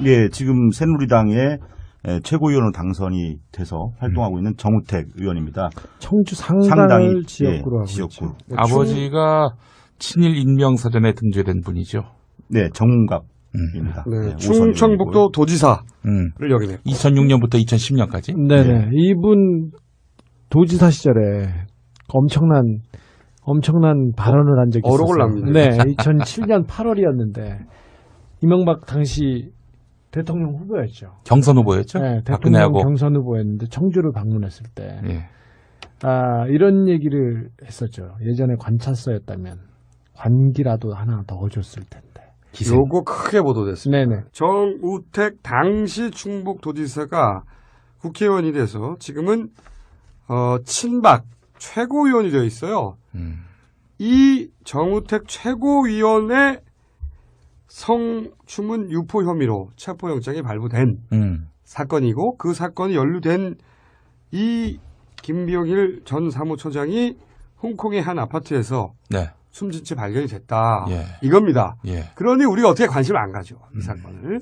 예, 지금 새누리당의 최고위원으로 당선이 돼서 활동하고 있는 정우택 의원입니다. 청주 상당을 지역구로 하고 지역구. 있죠. 아버지가 친일 인명사전에 등재된 분이죠. 네, 정문갑입니다. 네, 네, 충청북도 도지사를 역임했고 2006년부터 2010년까지. 네네. 이분 도지사 시절에 엄청난 발언을 한 적이 있었어요. 어록을 납니다. 네, 2007년 8월이었는데 이명박 당시 대통령 후보였죠. 경선 후보였죠. 네, 대통령 박근혜하고. 경선 후보였는데 청주를 방문했을 때 예. 이런 얘기를 했었죠. 예전에 관찰서였다면 관기라도 하나 넣어줬을 텐데. 요거 크게 보도됐습니다. 네네. 정우택 당시 충북도지사가 국회의원이 돼서 지금은 친박 최고위원이 되어 있어요. 이 정우택 최고위원의 성추문 유포 혐의로 체포영장이 발부된 사건이고 그 사건이 연루된 이 김병일 전 사무처장이 홍콩의 한 아파트에서 네. 숨진 채 발견이 됐다. 예. 이겁니다. 예. 그러니 우리가 어떻게 관심을 안 가죠. 이 사건을.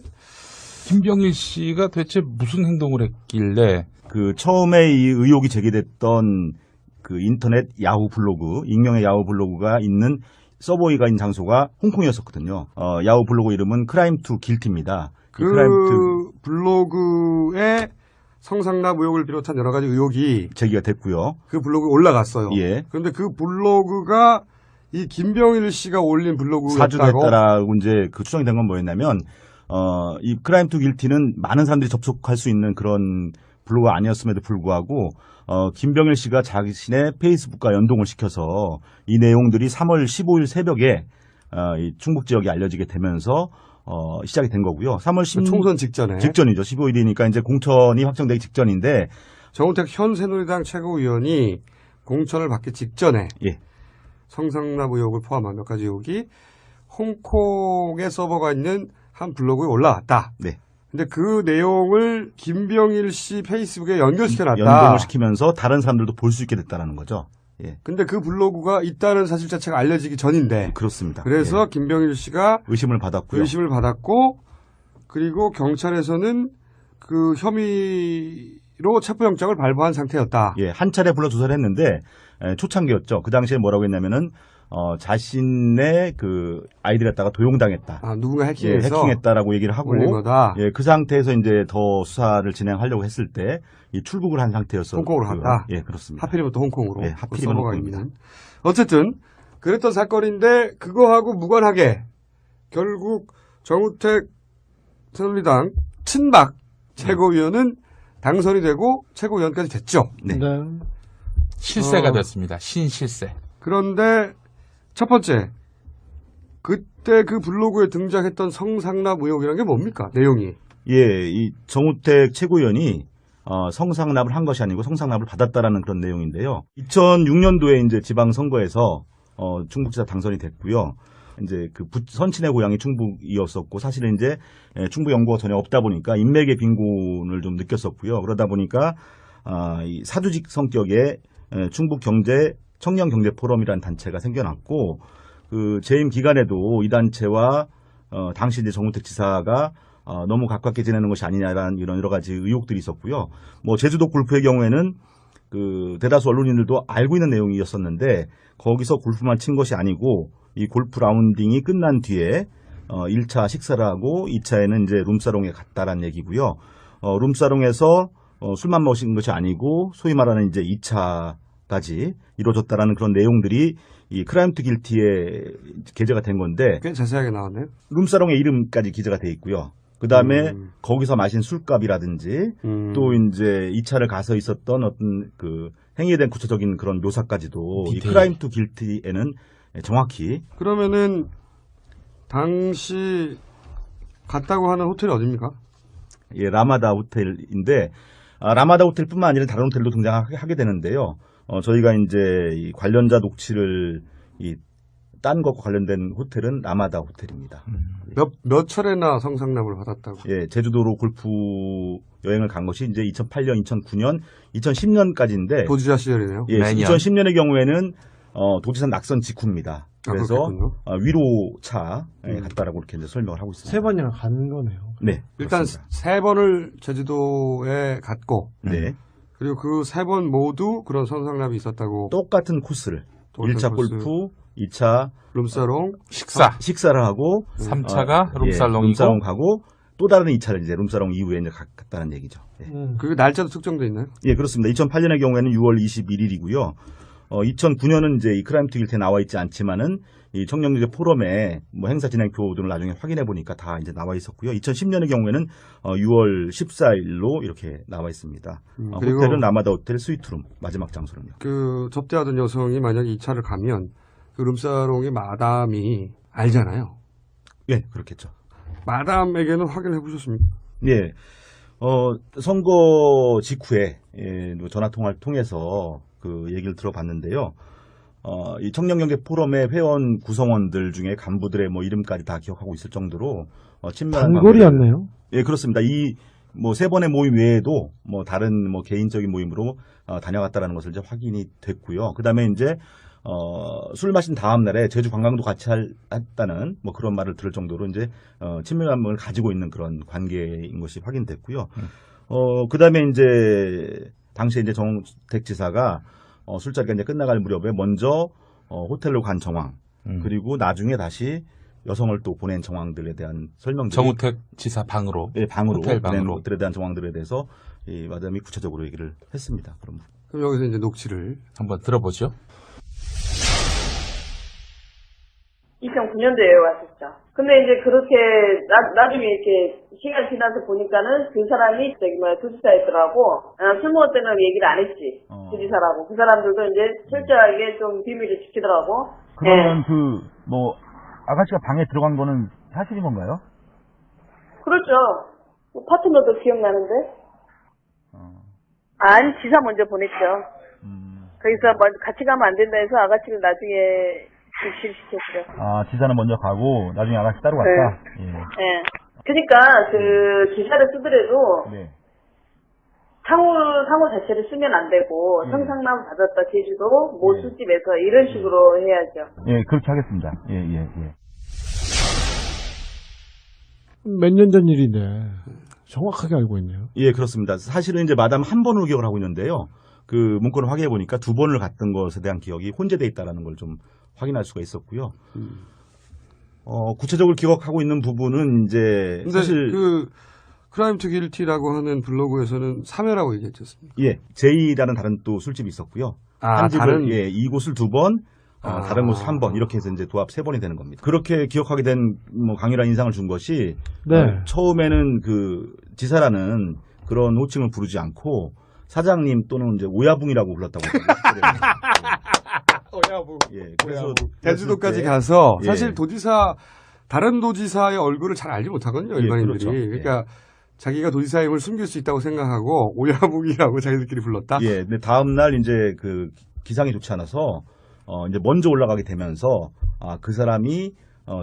김병일 씨가 도대체 무슨 행동을 했길래 그 처음에 이 의혹이 제기됐던 그 인터넷 야후 블로그, 익명의 야후 블로그가 있는 서버가 있는 장소가 홍콩이었었거든요. 야후 블로그 이름은 크라임 투 길티입니다. 그 블로그에 성상납 의혹을 비롯한 여러 가지 의혹이 제기가 됐고요. 그 블로그에 올라갔어요. 예. 그런데 그 블로그가 이 김병일 씨가 올린 블로그였다고. 사주됐다라고 이제 그 추정이 된 건 뭐였냐면, 이 크라임 투 길티는 많은 사람들이 접속할 수 있는 그런 블로그가 아니었음에도 불구하고, 김병일 씨가 자신의 페이스북과 연동을 시켜서 이 내용들이 3월 15일 새벽에, 이 충북 지역에 알려지게 되면서, 시작이 된 거고요. 3월 10일. 총선 직전에. 직전이죠. 15일이니까 이제 공천이 확정되기 직전인데. 정우택 현 새누리당 최고위원이 공천을 받기 직전에. 예. 성상납 의혹을 포함한 몇 가지 의혹이 홍콩의 서버가 있는 한 블로그에 올라왔다. 네. 근데 그 내용을 김병일 씨 페이스북에 연결시켜놨다. 연동을 시키면서 다른 사람들도 볼 수 있게 됐다는 거죠. 예. 근데 그 블로그가 있다는 사실 자체가 알려지기 전인데. 그렇습니다. 그래서 예. 김병일 씨가 의심을 받았고요. 의심을 받았고, 그리고 경찰에서는 그 혐의로 체포영장을 발부한 상태였다. 예, 한 차례 불러 조사를 했는데 초창기였죠. 그 당시에 뭐라고 했냐면은 자신의 그 아이디 갖다가 도용당했다. 아, 누군가 예, 해킹해서 해킹했다라고 얘기를 하고 올린 거다. 예, 그 상태에서 이제 더 수사를 진행하려고 했을 때 이 출국을 한 상태였어. 홍콩으로 갔다. 예, 그렇습니다. 하필이면 또 홍콩으로. 예, 하필이면 서버가 홍콩입니다. 있는. 어쨌든 그랬던 사건인데 그거하고 무관하게 결국 정우택 새누리당 친박 최고위원은 당선이 되고 최고위원까지 됐죠. 네. 실세가 됐습니다. 신실세. 그런데 첫 번째, 그때 그 블로그에 등장했던 성상납 의혹이라는 게 뭡니까? 내용이. 예, 이 정우택 최고위원이 성상납을 한 것이 아니고 성상납을 받았다라는 그런 내용인데요. 2006년도에 이제 지방선거에서 충북지사 당선이 됐고요. 이제 그 선친의 고향이 충북이었었고 사실은 이제 충북 연고가 전혀 없다 보니까 인맥의 빈곤을 좀 느꼈었고요. 그러다 보니까 이 사주직 성격의 충북 경제 청년 경제 포럼이라는 단체가 생겨났고 그 재임 기간에도 이 단체와 당시 이제 정우택 지사가 너무 가깝게 지내는 것이 아니냐라는 이런 여러 가지 의혹들이 있었고요. 뭐 제주도 골프의 경우에는 그 대다수 언론인들도 알고 있는 내용이었었는데 거기서 골프만 친 것이 아니고 이 골프 라운딩이 끝난 뒤에 1차 식사를 하고 2차에는 이제 룸사롱에 갔다라는 얘기고요. 룸사롱에서 술만 마신 것이 아니고 소위 말하는 이제 2차까지 이루어졌다라는 그런 내용들이 이 크라임 투 길티에 게재가 된 건데 꽤 자세하게 나왔네요. 룸사롱의 이름까지 기재가 돼 있고요. 그 다음에 거기서 마신 술값이라든지 또 이제 2차를 가서 있었던 어떤 그 행위에 대한 구체적인 그런 묘사까지도 이 크라임 투 길티에는 정확히. 그러면은 당시 갔다고 하는 호텔이 어디입니까? 예, 라마다 호텔인데 라마다 호텔뿐만 아니라 다른 호텔도 등장하게 되는데요. 저희가 이제 이 관련자 녹취를 딴 것과 관련된 호텔은 라마다 호텔입니다. 몇 차례나 성상납을 받았다고? 예, 제주도로 골프 여행을 간 것이 이제 2008년, 2009년, 2010년까지인데. 도지사 시절이네요. 예, 매년. 2010년의 경우에는 도지사 낙선 직후입니다. 그래서 그렇군요. 위로차에 갔다라고 이렇게 이제 설명을 하고 있습니다. 3번이나 가는 거네요. 네, 일단 그렇습니다. 3번을 제주도에 갔고 네, 그리고 그 3번 모두 그런 선상납이 있었다고. 똑같은 코스를 똑같은 1차 코스. 골프, 2차 룸사롱, 식사를 하고 3차가 룸살롱이고 룸사롱 가고 또 다른 2차를 이제 룸사롱 이후에 이제 갔다는 얘기죠. 예. 그 날짜도 특정돼 있나요? 예, 그렇습니다. 2008년의 경우에는 6월 21일이고요. 2009년은 이제 이 크라임 특일트에 나와 있지 않지만은 이 청년경제 포럼에 뭐 행사 진행표 등을 나중에 확인해 보니까 다 이제 나와 있었고요. 2010년의 경우에는 6월 14일로 이렇게 나와 있습니다. 그리고 호텔은 라마다 호텔 스위트룸 마지막 장소는요. 그 접대하던 여성이 만약에 2차를 가면 그 룸사롱의 마담이 알잖아요. 예, 그렇겠죠. 마담에게는 확인해 보셨습니까? 예. 선거 직후에 전화 통화를 통해서 그 얘기를 들어봤는데요. 이 청년경제 포럼의 회원 구성원들 중에 간부들의 뭐 이름까지 다 기억하고 있을 정도로 친밀한 단골이었네요. 예, 그렇습니다. 이 뭐 3번의 모임 외에도 뭐 다른 뭐 개인적인 모임으로 다녀갔다라는 것을 이제 확인이 됐고요. 그다음에 이제 술 마신 다음 날에 제주 관광도 같이 했다는 뭐 그런 말을 들을 정도로 이제 친밀감을 가지고 있는 그런 관계인 것이 확인됐고요. 그다음에 이제 당시에 이제 정우택 지사가 술자리가 이제 끝나갈 무렵에 먼저 호텔로 간 정황 그리고 나중에 다시 여성을 또 보낸 정황들에 대한 설명들 정우택 지사 방으로 예, 방으로 호텔 보낸 방으로 것들에 대한 정황들에 대해서 이 마담이 구체적으로 얘기를 했습니다. 그럼 여기서 이제 녹취를. 한번 들어보죠. 2009년도에 왔었죠. 근데 이제 그렇게 나중에 이렇게 시간 지나서 보니까는 그 사람이 도지사였더라고. 술 먹을 때는 얘기를 안 했지. 도지사라고. 그 사람들도 이제 철저하게 좀 비밀을 지키더라고. 그러면 아가씨가 방에 들어간 거는 사실인 건가요? 그렇죠. 파트너도 기억나는데. 아니, 지사 먼저 보냈죠. 거기서 같이 가면 안 된다 해서 아가씨를 나중에 실시켰죠. 아, 지사는 먼저 가고 나중에 아가씨 따로 갔다? 예. 예. 그러니까 그 기사를 쓰더라도 네. 상호 자체를 쓰면 안 되고 성상납 받았다 제주도 모 예. 술집에서 이런 식으로 해야죠. 예, 그렇게 하겠습니다. 예. 몇 년 전 일인데 정확하게 알고 있네요. 예, 그렇습니다. 사실은 이제 마담 한 번으로 기억을 하고 있는데요. 그 문건을 확인해 보니까 2번을 갔던 것에 대한 기억이 혼재돼 있다라는 걸 좀 확인할 수가 있었고요. 구체적으로 기억하고 있는 부분은 이제 근데 사실 그 크라임 투 길티라고 하는 블로그에서는 3회라고 얘기했지 않습니까? 예, 제이라는 다른 또 술집이 있었고요. 한 집을 다른. 예, 이곳을 2번, 다른 곳을 1번 이렇게 해서 이제 도합 3번이 되는 겁니다. 그렇게 기억하게 된 뭐 강렬한 인상을 준 것이 네. 처음에는 그 지사라는 그런 호칭을 부르지 않고 사장님 또는 이제 오야붕이라고 불렀다고 오야붕. 예, 그래서 제주도까지 때 가서 예. 사실 다른 도지사의 얼굴을 잘 알지 못하거든요, 예, 일반인들이. 그렇죠. 예. 그러니까 자기가 도지사임을 숨길 수 있다고 생각하고 오야붕이라고 자기들끼리 불렀다. 예, 근데 다음 날 이제 그 기상이 좋지 않아서 이제 먼저 올라가게 되면서 그 사람이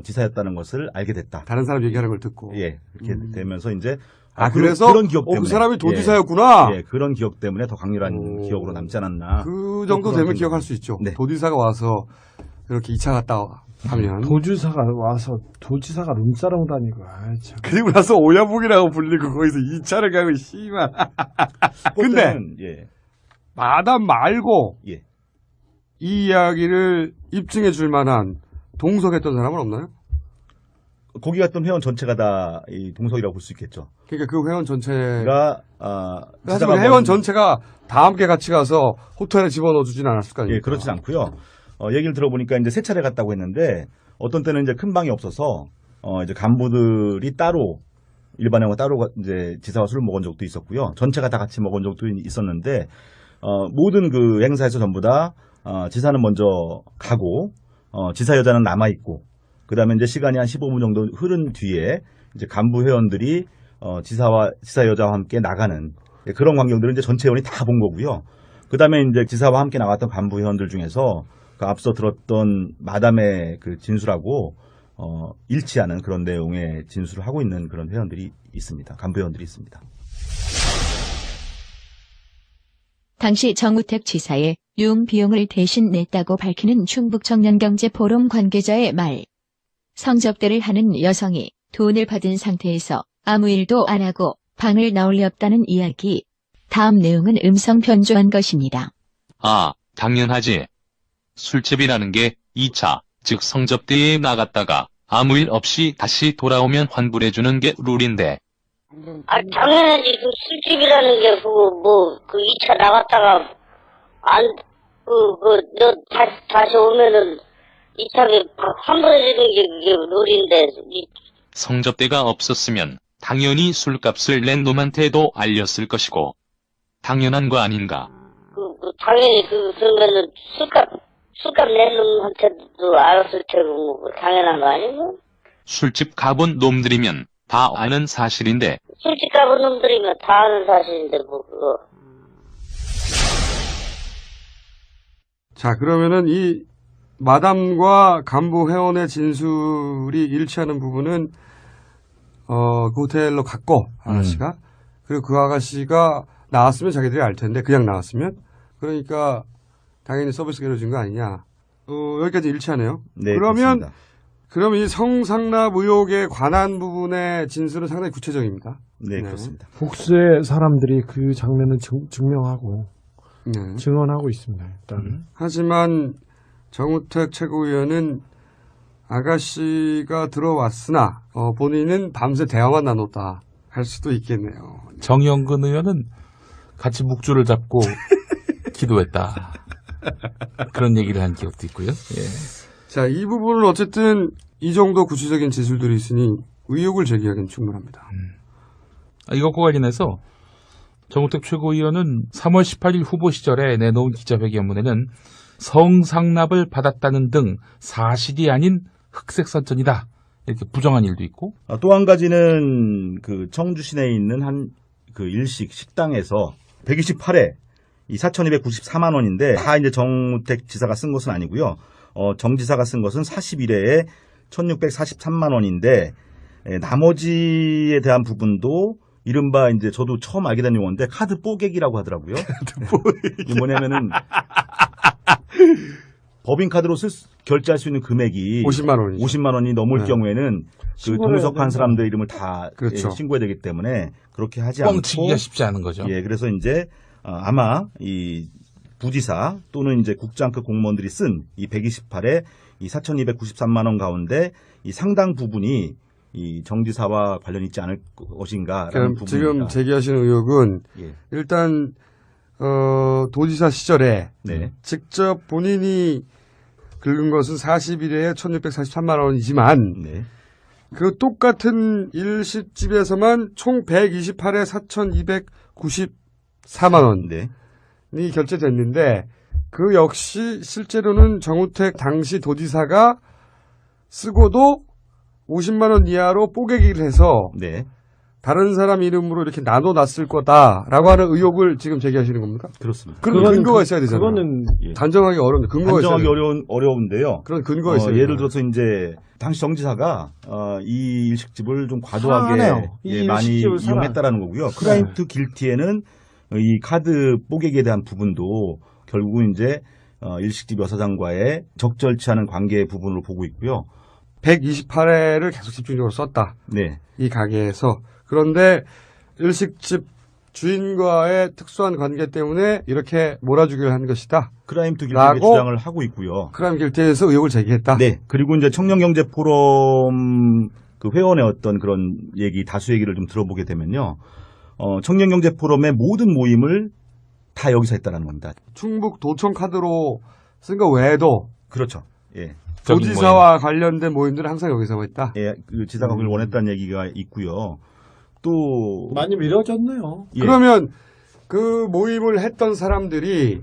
지사였다는 것을 알게 됐다. 다른 사람 얘기하는 걸 듣고. 예, 이렇게 되면서 이제 그래서 그런 기억 때문에 그 사람이 도지사였구나. 예, 그런 기억 때문에 더 강렬한 기억으로 남지 않았나. 그 정도 되면 그런 기억할 수 있죠. 네. 도지사가 와서 이렇게 2차 갔다 하면. 도지사가 와서 도지사가 룸사롱 다니고 참. 그리고 나서 오야붕이라고 불리고 거기서 2차를 가고 씨발. 근데 그때는, 예, 마담 말고 예. 이 이야기를 입증해 줄 만한 동석했던 사람은 없나요? 거기 갔던 회원 전체가 다 이 동석이라고 볼 수 있겠죠. 그러니까 그 회원 전체가 그러니까 하지만 회원 전체가 다 함께 같이 가서 호텔에 집어넣어 주진 않았을 거 아닙니까? 예, 그렇진 않고요. 얘기를 들어보니까 이제 3차례 갔다고 했는데 어떤 때는 이제 큰 방이 없어서 이제 간부들이 따로 일반 회원 따로 이제 지사와 술을 먹은 적도 있었고요. 전체가 다 같이 먹은 적도 있었는데 모든 그 행사에서 전부 다 지사는 먼저 가고 지사 여자는 남아 있고 그다음에 이제 시간이 한 15분 정도 흐른 뒤에 이제 간부 회원들이 지사 여자와 함께 나가는 그런 광경들을 이제 전체 회원이 다 본 거고요. 그다음에 이제 지사와 함께 나갔던 간부 회원들 중에서 그 앞서 들었던 마담의 그 진술하고 일치하는 그런 내용의 진술을 하고 있는 그런 회원들이 있습니다. 간부 회원들이 있습니다. 당시 정우택 지사의 유흥 비용을 대신 냈다고 밝히는 충북청년경제포럼 관계자의 말. 성접대를 하는 여성이 돈을 받은 상태에서 아무 일도 안 하고 방을 나올렸다는 이야기. 다음 내용은 음성 변조한 것입니다. 아, 당연하지. 술집이라는 게 2차, 즉 성접대에 나갔다가 아무 일 없이 다시 돌아오면 환불해주는 게 룰인데. 아, 당연하지. 그 술집이라는 게, 그 2차 나갔다가, 너 다시 오면은 2차에 환불해주는 게 그게 룰인데. 성접대가 없었으면 당연히 술값을 낸 놈한테도 알렸을 것이고. 당연한 거 아닌가? 당연히 그러면은 술값 낸 놈한테도 알았을 테고, 당연한 거 아니고? 술집 가본 놈들이면 다 아는 사실인데. 술집 가본 놈들이면 다 아는 사실인데, 그거. 자, 그러면은 이 마담과 간부 회원의 진술이 일치하는 부분은 그 호텔로 갔고 아가씨가 그리고 그 아가씨가 나왔으면 자기들이 알 텐데 그냥 나왔으면 그러니까 당연히 서비스가 이루어진 거 아니냐. 여기까지 일치하네요. 네, 그러면 그렇습니다. 그럼 이 성상납 의혹에 관한 부분의 진술은 상당히 구체적입니다. 네, 그렇습니다. 복수의 사람들이 그 장면을 증명하고 네. 증언하고 있습니다. 일단. 하지만 정우택 최고위원은 아가씨가 들어왔으나 본인은 밤새 대화만 나눴다 할 수도 있겠네요. 정영근 의원은 같이 묵주를 잡고 기도했다. 그런 얘기를 한 기억도 있고요. 예. 자, 이 부분은 어쨌든 이 정도 구체적인 진술들이 있으니 의혹을 제기하기는 충분합니다. 이것과 관련해서 정우택 최고위원은 3월 18일 후보 시절에 내놓은 기자회견문에는 성상납을 받았다는 등 사실이 아닌 흑색선전이다. 이렇게 부정한 일도 있고. 또 한 가지는 그 청주 시내에 있는 한 그 일식 식당에서 128회 이 4,294만 원인데 다 이제 정우택 지사가 쓴 것은 아니고요. 정 지사가 쓴 것은 41회에 1,643만 원인데 나머지에 대한 부분도 이른바 이제 저도 처음 알게 된 용어인데 카드 뽀개기라고 하더라고요. 이게 뭐냐면은 법인카드로 결제할 수 있는 금액이 50만 원이 넘을 네. 경우에는 그 동석한 사람들 이름을 다 그렇죠. 신고해야 되기 때문에 그렇게 하지 않고 뻥치기가 쉽지 않은 거죠. 예, 그래서 이제 아마 이 부지사 또는 이제 국장급 공무원들이 쓴 이 128에 이 4,293만 원 가운데 이 상당 부분이 이 정지사와 관련이 있지 않을 것인가라는 부분입니다. 지금 제기하시는 의혹은 예. 일단 도지사 시절에 네. 직접 본인이 긁은 것은 41회에 1,643만 원이지만 네. 그 똑같은 일식집에서만 총 128회 4,294만 원이 네. 결제됐는데 그 역시 실제로는 정우택 당시 도지사가 쓰고도 50만 원 이하로 뽀개기를 해서 네. 다른 사람 이름으로 이렇게 나눠놨을 거다라고 하는 의혹을 지금 제기하시는 겁니까? 그렇습니다. 그런 근거가 있어야 되잖아요. 그거는 예. 단정하기 어려운데 근거가 단정하기 있어야 돼요. 어려운데요. 그런 근거가 있어요. 예를 들어서 이제 당시 정지사가 이 일식집을 좀 과도하게 사랑하네요. 이 많이 일식집을 이용했다라는 거고요. 크라임 투 길티에는 이 카드 뽀개기에 대한 부분도 결국은 이제 일식집 여사장과의 적절치 않은 관계 부분으로 보고 있고요. 128회를 계속 집중적으로 썼다. 네. 이 가게에서. 그런데 일식집 주인과의 특수한 관계 때문에 이렇게 몰아주기를 한 것이다. 크라임 투 길티의 주장을 하고 있고요. 크라임 길티에서 의혹을 제기했다. 네. 그리고 이제 청년경제 포럼 그 회원의 어떤 그런 얘기, 다수 얘기를 좀 들어보게 되면요. 청년경제 포럼의 모든 모임을 다 여기서 했다라는 겁니다. 충북 도청 카드로 쓴 거 외에도 그렇죠. 예. 도지사와 관련된 모임들은 항상 여기서 했다. 예, 그 지사가 그걸 원했다는 얘기가 있고요. 또 많이 미뤄졌네요. 예. 그러면 그 모임을 했던 사람들이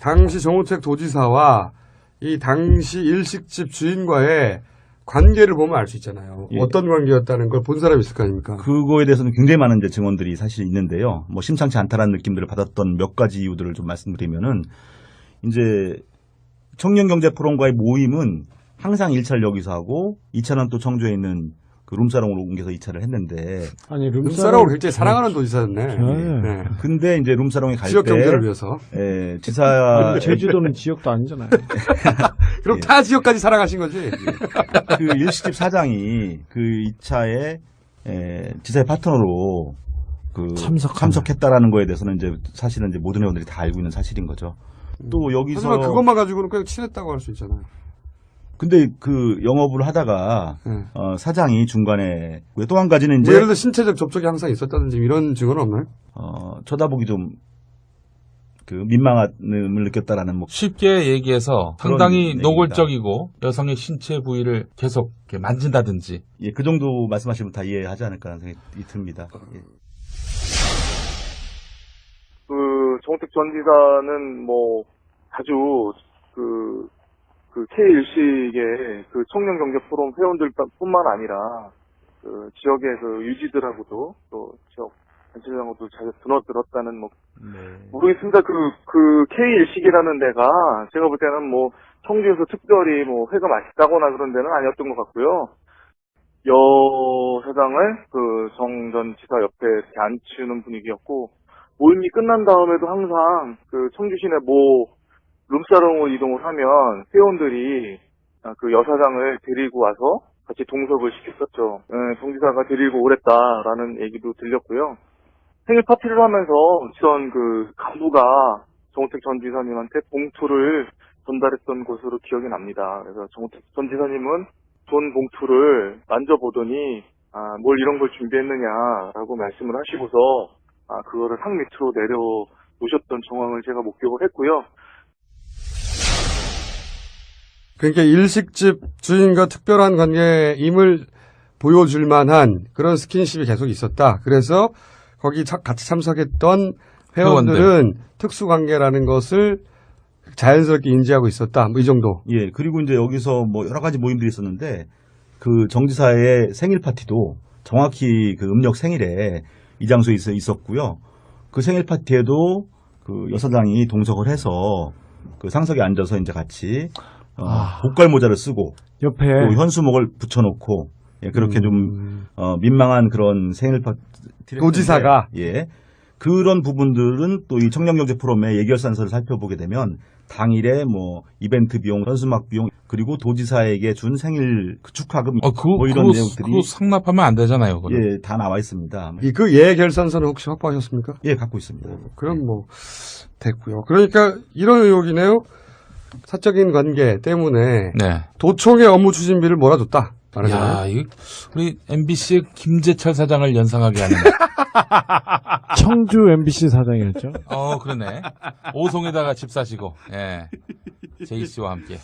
당시 정우택 도지사와 이 당시 일식집 주인과의 관계를 보면 알 수 있잖아요. 예. 어떤 관계였다는 걸 본 사람이 있을 거 아닙니까? 그거에 대해서는 굉장히 많은 이제 증언들이 사실 있는데요. 뭐 심상치 않다라는 느낌들을 받았던 몇 가지 이유들을 좀 말씀드리면은 이제 청년경제 포럼과의 모임은 항상 1차를 여기서 하고 2차는 또 청주에 있는 그 룸사롱으로 옮겨서 이차를 했는데 아니 룸사롱을 굉장히 사랑하는 도지사였네. 네. 근데 이제 룸사롱에 갈 지역 때 경제를 위해서. 지사 제주도는 지역도 아니잖아요. 그럼 예. 타 지역까지 사랑하신 거지. 그 일시집 사장이 그 이차에 지사의 파트너로 그 참석했다라는 거에 대해서는 이제 사실은 이제 모든 회원들이 다 알고 있는 사실인 거죠. 또 여기서 하지만 그것만 가지고는 그냥 친했다고 할 수 있잖아요. 근데 그 영업을 하다가 사장이 중간에 또 한 가지는 이제 뭐 예를 들어 신체적 접촉이 항상 있었다든지 이런 증언은 없나요? 쳐다보기 좀 그 민망함을 느꼈다라는 뭐 쉽게 얘기해서 상당히 얘기입니다. 노골적이고 여성의 신체 부위를 계속 이렇게 만진다든지. 예, 그 정도 말씀하시면 다 이해하지 않을까 하는 생각이 듭니다. 예. 그 정우택 전 지사는 뭐 아주 그 K1식의 그 청년경제 포럼 회원들뿐만 아니라 그 지역의 그 유지들하고도 또 지역 단체장하고도 자주 드너들었다는 뭐 모르겠습니다. 그 K1식이라는 데가 제가 볼 때는 뭐 청주에서 특별히 뭐 회가 맛있다거나 그런 데는 아니었던 것 같고요. 여 사장을 그 정 전 지사 옆에 이렇게 앉히는 분위기였고, 모임이 끝난 다음에도 항상 그 청주 시내 모 룸사롱으로 이동을 하면 회원들이 그 여사장을 데리고 와서 같이 동석을 시켰었죠. 정 지사가 데리고 오랬다라는 얘기도 들렸고요. 생일 파티를 하면서 전 그 간부가 정우택 전 지사님한테 봉투를 전달했던 것으로 기억이 납니다. 그래서 정우택 전 지사님은 돈 봉투를 만져보더니 뭘 이런 걸 준비했느냐라고 말씀을 하시고서 그거를 상 밑으로 내려놓으셨던 정황을 제가 목격을 했고요. 그러니까 일식집 주인과 특별한 관계임을 보여줄 만한 그런 스킨십이 계속 있었다. 그래서 거기 같이 참석했던 회원들은 특수관계라는 것을 자연스럽게 인지하고 있었다. 뭐 이 정도. 예, 그리고 이제 여기서 뭐 여러 가지 모임들이 있었는데 그 정지사의 생일 파티도 정확히 그 음력 생일에 이 장소에 있었고요. 그 생일 파티에도 그 여사장이 동석을 해서 그 상석에 앉아서 이제 같이 복갈 모자를 쓰고 옆에 또 현수목을 붙여놓고 그렇게 좀 민망한 그런 생일 파티 도지사가 그런 부분들은 또 이 청년경제 포럼의 예결산서를 살펴보게 되면 당일에 뭐 이벤트 비용, 현수막 비용 그리고 도지사에게 준 생일 축하금 뭐 이런 내용들이 그거 상납하면 안 되잖아요. 예, 다 나와 있습니다. 그 예결산서는 혹시 확보하셨습니까? 예, 갖고 있습니다. 그럼 뭐 됐고요. 그러니까 이런 의혹이네요. 사적인 관계 때문에 도청의 업무 추진비를 몰아줬다. 야, 우리 MBC의 김재철 사장을 연상하게 하는. 청주 MBC 사장이었죠. 그러네. 오송에다가 집 사시고, 제이 씨와 함께.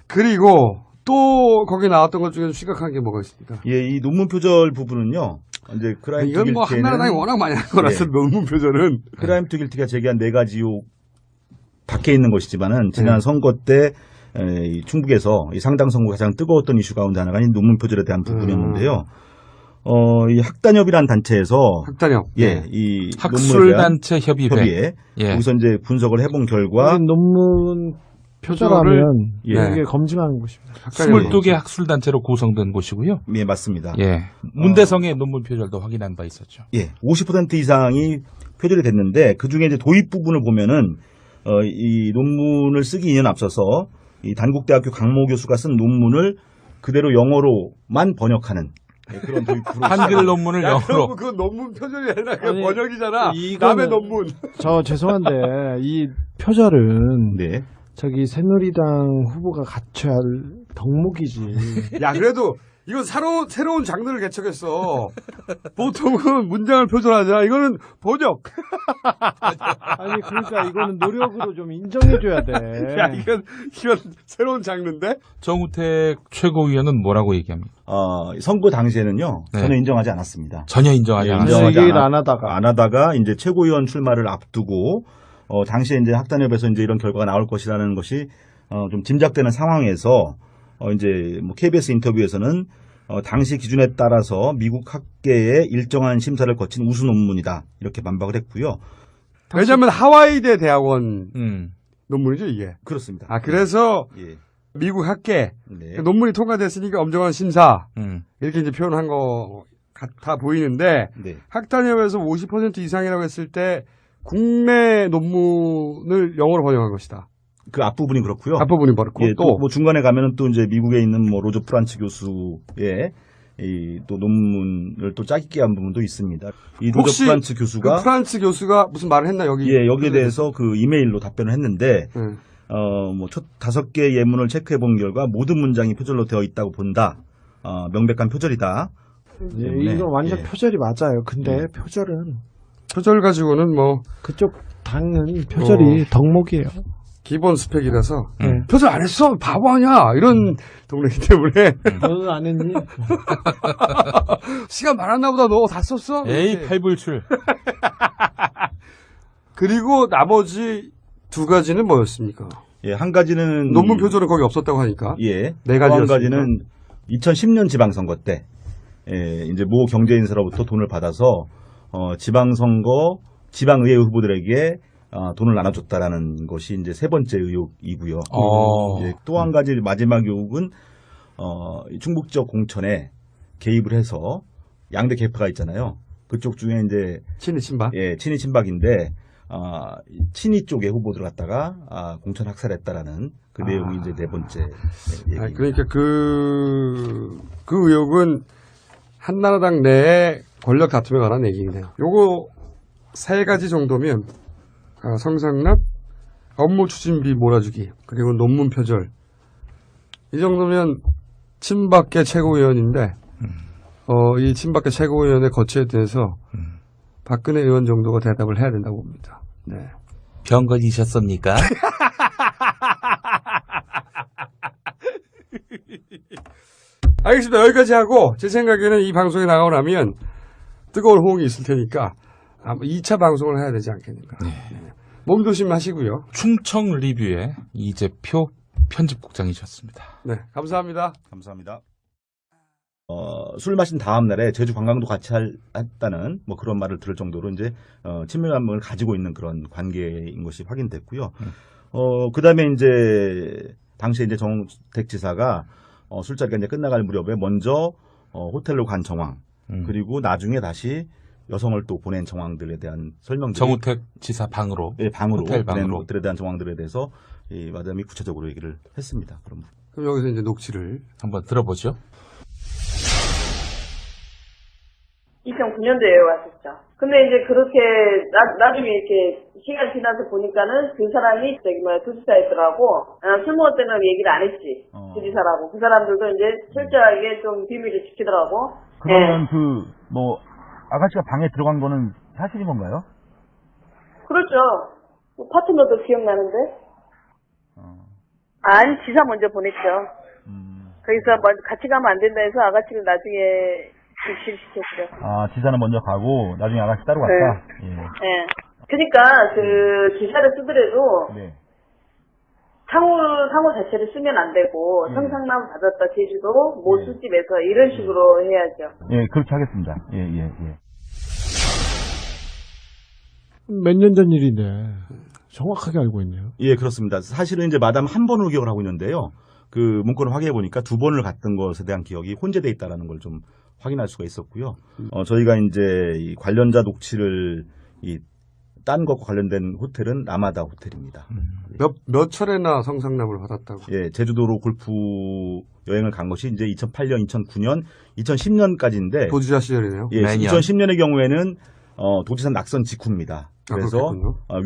그리고 또 거기 나왔던 것 중에 심각한 게 뭐가 있습니까? 예, 이 논문 표절 부분은요. 이제 크라임 이건 뭐 한나라당이 워낙 많이 한 거라서 논문 표절은 크라임 투 길티가 제기한 4가지 의혹 밖에 있는 것이지만은 지난 선거 때 이 충북에서 이 상당 선거 가장 뜨거웠던 이슈 가운데 하나가 이 논문 표절에 대한 부분이었는데요. 이 학단협이라는 단체에서 이 학술단체 협의회 거기서 이제 분석을 해본 결과 논문 표절하면 이게 검증하는 곳입니다. 22개 학술단체로 구성된 곳이고요. 예, 맞습니다. 문대성의 논문 표절도 확인한 바 있었죠. 예, 50% 이상이 표절이 됐는데 그 중에 이제 도입 부분을 보면은 이 논문을 쓰기 2년 앞서서 이 단국대학교 강모 교수가 쓴 논문을 그대로 영어로만 번역하는 그런 도입 한글 논문을 영어로. 그건 논문 표절이 아니라 그건 번역이잖아. 남의 논문. 저 죄송한데 이 표절은 저기 새누리당 후보가 갖춰야 할 덕목이지. 야, 그래도 이건 새로운 장르를 개척했어. 보통은 문장을 표절하자. 이거는 번역. 아니, 그러니까 이거는 노력으로 좀 인정해줘야 돼. 야, 이건 새로운 장르인데? 정우택 최고위원은 뭐라고 얘기합니까? 선거 당시에는요, 전혀 인정하지 않았습니다. 전혀 인정하지 않았어요. 얘기를 안 하다가 이제 최고위원 출마를 앞두고, 당시에 이제 학단협에서 이제 이런 결과가 나올 것이라는 것이, 좀 짐작되는 상황에서, 이제 뭐 KBS 인터뷰에서는 당시 기준에 따라서 미국 학계의 일정한 심사를 거친 우수 논문이다 이렇게 반박을 했고요. 왜냐하면 하와이대 대학원 논문이죠 이게. 그렇습니다. 그래서 미국 학계 네. 논문이 통과됐으니까 엄정한 심사 음. 이렇게 이제 표현한 거 같아 보이는데 네. 학단협에서 50% 이상이라고 했을 때 국내 논문을 영어로 번역한 것이다. 그 앞부분이 그렇고요. 앞부분이 그렇고 예, 또 뭐 중간에 가면은 또 이제 미국에 있는 뭐 로저 프란츠 교수의 이 또 논문을 또 짜깁기 한 부분도 있습니다. 이 로저 혹시 프란츠 교수가 그 프란츠 교수가 무슨 말을 했나 여기? 예, 여기에 대해서 그 이메일로 답변을 했는데 네. 뭐 첫 5개 예문을 체크해 본 결과 모든 문장이 표절로 되어 있다고 본다. 명백한 표절이다. 예, 때문에, 이건 완전 예. 표절이 맞아요. 근데 표절은 표절 가지고는 뭐 그쪽 당은 표절이 덕목이에요. 기본 스펙이라서 네. 표절 안 했어 바보 아니야 이런 동네이기 때문에 너는 안 했니? 시간 많았나 보다 너 다 썼어? 에이, 이렇게. 팔불출. 그리고 나머지 두 가지는 뭐였습니까? 예, 한 가지는 논문 표절은 거기 없었다고 하니까 예. 네 또 한 가지였습니다. 가지는 2010년 지방선거 때 이제 모 경제인사로부터 돈을 받아서 지방선거 지방의회 후보들에게 돈을 나눠줬다라는 것이 이제 세 번째 의혹이고요. 또 한 가지 마지막 의혹은 충북 지역 공천에 개입을 해서 양대 계파가 있잖아요. 그쪽 중에 이제 친이 친박. 예, 친이 친박인데 친이 쪽의 후보들을 갖다가 공천 학살했다라는 그 내용이 이제 네 번째 얘기입니다. 그러니까 그 의혹은 한나라당 내의 권력 다툼에 관한 얘기네요. 요거 세 가지 정도면 성상납, 업무 추진비 몰아주기, 그리고 논문 표절. 이 정도면 친박계 최고위원인데, 이 친박계 최고위원의 거취에 대해서 박근혜 의원 정도가 대답을 해야 된다고 봅니다. 네. 병 걸리셨습니까? 알겠습니다. 여기까지 하고, 제 생각에는 이 방송에 나가고 나면 뜨거운 호응이 있을 테니까, 아마 2차 방송을 해야 되지 않겠는가. 네. 몸 조심하시고요. 충청 리뷰의 이재표 편집국장이셨습니다. 네, 감사합니다. 감사합니다. 술 마신 다음 날에 제주 관광도 같이 했다는 뭐 그런 말을 들을 정도로 이제 친밀감을 가지고 있는 그런 관계인 것이 확인됐고요. 그다음에 이제 당시에 이제 정우택 지사가 술자리가 이제 끝나갈 무렵에 먼저 호텔로 간 정황 그리고 나중에 다시 여성을 또 보낸 정황들에 대한 설명들. 정우택 지사 방으로. 예, 방으로 호텔 보낸 방으로. 것들에 대한 정황들에 대해서 이 마담이 구체적으로 얘기를 했습니다. 그럼 여기서 이제 녹취를 한번 들어보죠. 2009년도에 왔었죠. 근데 이제 그렇게 나중에 이렇게 시간 지나서 보니까는 그 사람이 도지사였더라고. 술 먹을 때는 얘기를 안 했지. 도지사라고. 그 사람들도 이제 철저하게 좀 비밀을 지키더라고. 그러면 아가씨가 방에 들어간 거는 사실인 건가요? 그렇죠. 파트너도 기억나는데? 아니, 지사 먼저 보냈죠. 거기서 같이 가면 안 된다 해서 아가씨를 나중에 실시켰죠. 아, 지사는 먼저 가고 나중에 아가씨 따로 갔다. 예. 네. 그러니까 그 기사를 쓰더라도 네. 상호 자체를 쓰면 안 되고 성상납 받았다 제주도 모 술집에서 이런 식으로 해야죠. 예, 그렇게 하겠습니다. 예. 몇 년 전 일인데 정확하게 알고 있네요. 예, 그렇습니다. 사실은 이제 마담 한 번으로 기억을 하고 있는데요. 그 문건을 확인해 보니까 두 번을 갔던 것에 대한 기억이 혼재돼 있다라는 걸 좀 확인할 수가 있었고요. 저희가 이제 이 관련자 녹취를 딴 것과 관련된 호텔은 라마다 호텔입니다. 몇 차례나 성상납을 받았다고? 예, 제주도로 골프 여행을 간 것이 이제 2008년, 2009년, 2010년까지인데 도지사 시절이네요. 예, 2010년의 경우에는 도지사 낙선 직후입니다. 그래서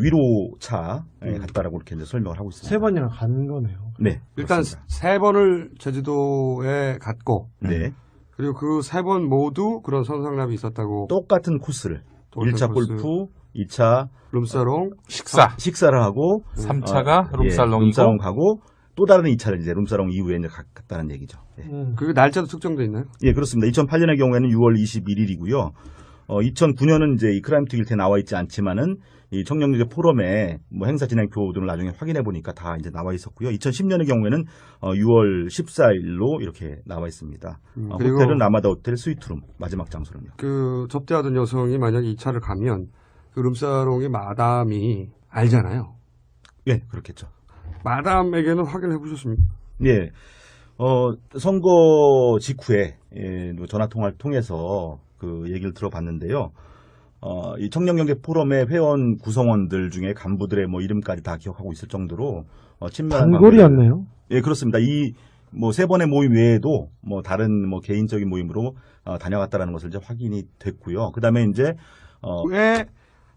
위로차 갔다라고 이렇게 이제 설명을 하고 있습니다. 세 번이나 간 거네요. 네, 일단 그렇습니다. 세 번을 제주도에 갔고, 네. 그리고 그 세 번 모두 그런 성상납이 있었다고. 똑같은 코스를 1차 코스. 골프, 2차 룸사롱, 식사를 하고 3차가 룸살롱이고 룸사롱 가고 또 다른 2차를 이제 룸사롱 이후에 이제 갔다는 얘기죠. 예. 그 날짜도 특정돼 있나요? 예, 그렇습니다. 2008년의 경우에는 6월 21일이고요. 2009년은 이제 이 크라임 튀길때 나와 있지 않지만은 이 청년경제 포럼에 뭐 행사 진행표 등을 나중에 확인해 보니까 다 이제 나와 있었고요. 2010년의 경우에는 6월 14일로 이렇게 나와 있습니다. 그리고 호텔은 라마다 호텔 스위트룸 마지막 장소는요. 그 접대하던 여성이 만약에 2차를 가면 그 룸사롱의 마담이 알잖아요. 예, 그렇겠죠. 마담에게는 확인해 보셨습니까? 예. 선거 직후에 전화 통화를 통해서 그 얘기를 들어봤는데요. 이 청년경제 포럼의 회원 구성원들 중에 간부들의 뭐 이름까지 다 기억하고 있을 정도로 친밀한 단골이었네요. 예, 그렇습니다. 이 뭐 세 번의 모임 외에도 뭐 다른 뭐 개인적인 모임으로 다녀갔다라는 것을 이제 확인이 됐고요. 그다음에 이제 왜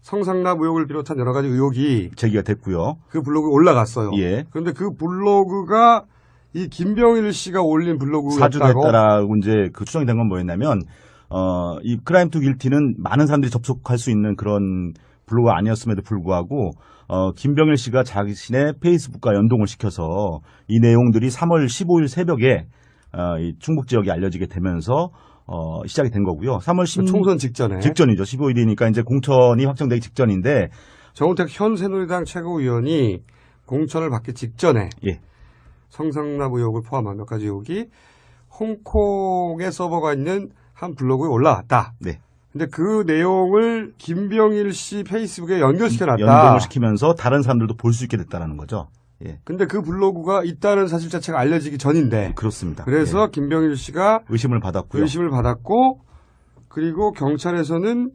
성상납 의혹을 비롯한 여러 가지 의혹이 제기가 됐고요. 그 블로그에 올라갔어요. 예. 그런데 그 블로그가 이 김병일 씨가 올린 블로그였다고. 사주됐다라고 이제 그 추정이 된 건 뭐였냐면 이 크라임 투 길티는 많은 사람들이 접속할 수 있는 그런 블로그가 아니었음에도 불구하고 김병일 씨가 자신의 페이스북과 연동을 시켜서 이 내용들이 3월 15일 새벽에 이 충북 지역에 알려지게 되면서 시작이 된 거고요. 3월 10일 총선 직전에. 직전이죠. 15일이니까 이제 공천이 확정되기 직전인데 정우택 현 새누리당 최고위원이 공천을 받기 직전에 예. 성상납 의혹을 포함한 몇 가지 의혹이 홍콩의 서버가 있는 한 블로그에 올라왔다. 네. 근데 그 내용을 김병일 씨 페이스북에 연결시켜놨다. 연동을 시키면서 다른 사람들도 볼 수 있게 됐다는 거죠. 예. 근데 그 블로그가 있다는 사실 자체가 알려지기 전인데. 그렇습니다. 그래서 예. 김병일 씨가 의심을 받았고요. 의심을 받았고, 그리고 경찰에서는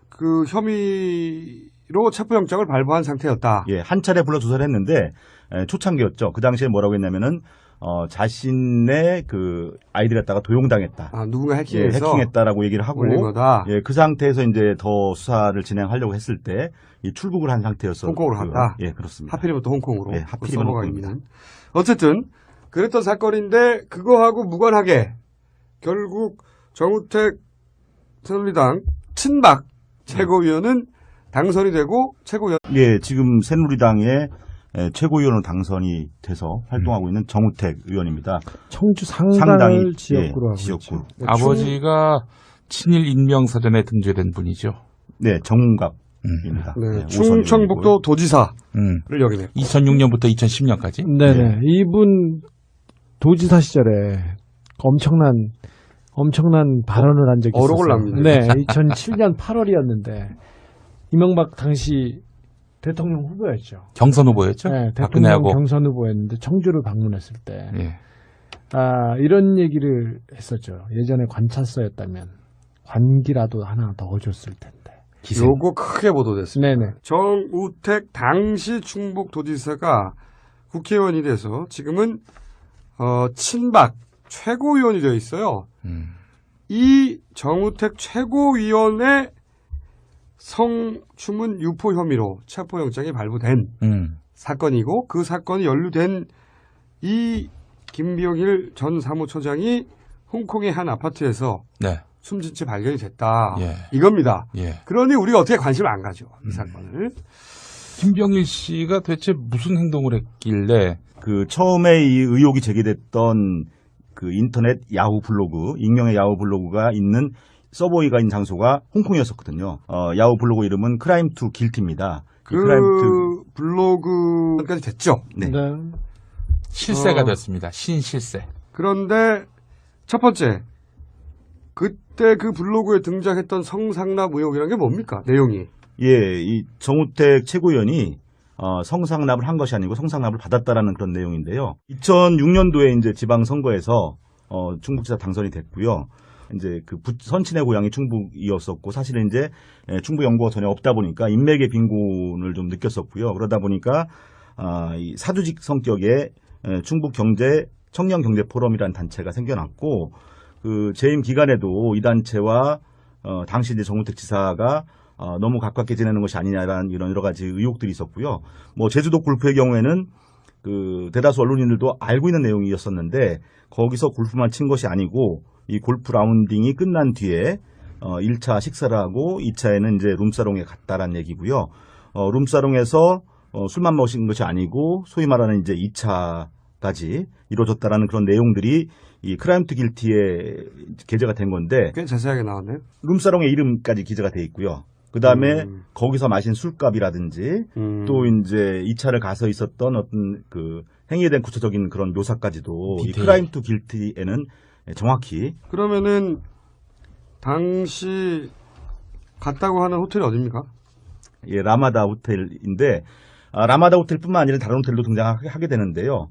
그 혐의로 체포영장을 발부한 상태였다. 예, 한 차례 불러 조사를 했는데 초창기였죠. 그 당시에 뭐라고 했냐면은 자신의 그 아이디 갖다가 도용당했다. 아, 누군가 예, 해킹해서 해킹했다라고 얘기를 하고 올린 거다. 예, 그 상태에서 이제 더 수사를 진행하려고 했을 때 이 출국을 한 상태였어. 홍콩으로 갔다. 예, 그렇습니다. 하필이면 또 홍콩으로. 예, 하필이면 홍콩입니다. 있는. 어쨌든 그랬던 사건인데 그거하고 무관하게 결국 정우택 새누리당 친박 최고위원은 당선이 되고 최고위원. 예, 지금 새누리당의 최고위원으로 당선이 돼서 활동하고 있는 정우택 의원입니다. 청주 상당을 지역구로 예, 하고 지역구. 있죠. 아버지가 친일 인명사전에 등재된 분이죠. 네, 정갑입니다. 네, 충청북도 도지사를 역임했고 2006년부터 2010년까지. 네네. 이분 도지사 시절에 엄청난 발언을 한 적이 있었어요. 어록을 남기네요. 네, 2007년 8월이었는데 이명박 당시 대통령 후보였죠. 경선 후보였죠. 네, 대통령 박근혜하고. 경선 후보였는데 청주를 방문했을 때 예. 이런 얘기를 했었죠. 예전에 관찰서였다면 관기라도 하나 넣어줬을 텐데. 요거 크게 보도됐습니다. 네네. 정우택 당시 충북도지사가 국회의원이 돼서 지금은 친박 최고위원이 되어 있어요. 이 정우택 최고위원의 성추문 유포 혐의로 체포영장이 발부된 사건이고 그 사건이 연루된 이 김병일 전 사무처장이 홍콩의 한 아파트에서 네. 숨진 채 발견이 됐다. 예. 이겁니다. 예. 그러니 우리가 어떻게 관심을 안 가죠. 이 사건을. 김병일 씨가 대체 무슨 행동을 했길래 그 처음에 이 의혹이 제기됐던 그 인터넷 야후 블로그, 익명의 야후 블로그가 있는 서버가 있는 장소가 홍콩이었었거든요. 야후 블로그 이름은 크라임 투 길티입니다. 그 블로그까지 됐죠. 네. 실세가 됐습니다. 신실세. 그런데 첫 번째, 그때 그 블로그에 등장했던 성상납 의혹이라는 게 뭡니까? 내용이. 예, 이 정우택 최고위원이 성상납을 한 것이 아니고 성상납을 받았다라는 그런 내용인데요. 2006년도에 이제 지방선거에서 충북지사 당선이 됐고요. 이제 그 선친의 고향이 충북이었었고 사실은 이제 충북 연고가 전혀 없다 보니까 인맥의 빈곤을 좀 느꼈었고요. 그러다 보니까 이 사주직 성격의 충북 경제 청년 경제 포럼이라는 단체가 생겨났고 그 재임 기간에도 이 단체와 당시 이제 정우택 지사가 너무 가깝게 지내는 것이 아니냐라는 이런 여러 가지 의혹들이 있었고요. 뭐 제주도 골프의 경우에는 그 대다수 언론인들도 알고 있는 내용이었었는데 거기서 골프만 친 것이 아니고 이 골프 라운딩이 끝난 뒤에 1차 식사를 하고 2차에는 이제 룸사롱에 갔다라는 얘기고요. 룸사롱에서 술만 마신 것이 아니고 소위 말하는 이제 2차까지 이루어졌다라는 그런 내용들이 이 크라임 투 길티에 게재가 된 건데 꽤 자세하게 나왔네요. 룸사롱의 이름까지 기재가 돼 있고요. 그 다음에 거기서 마신 술값이라든지 또 이제 2차를 가서 있었던 어떤 그 행위에 대한 구체적인 그런 묘사까지도 이 크라임 투 길티에는 정확히. 그러면은 당시 갔다고 하는 호텔이 어디입니까? 예, 라마다 호텔인데 라마다 호텔뿐만 아니라 다른 호텔도 등장하게 되는데요.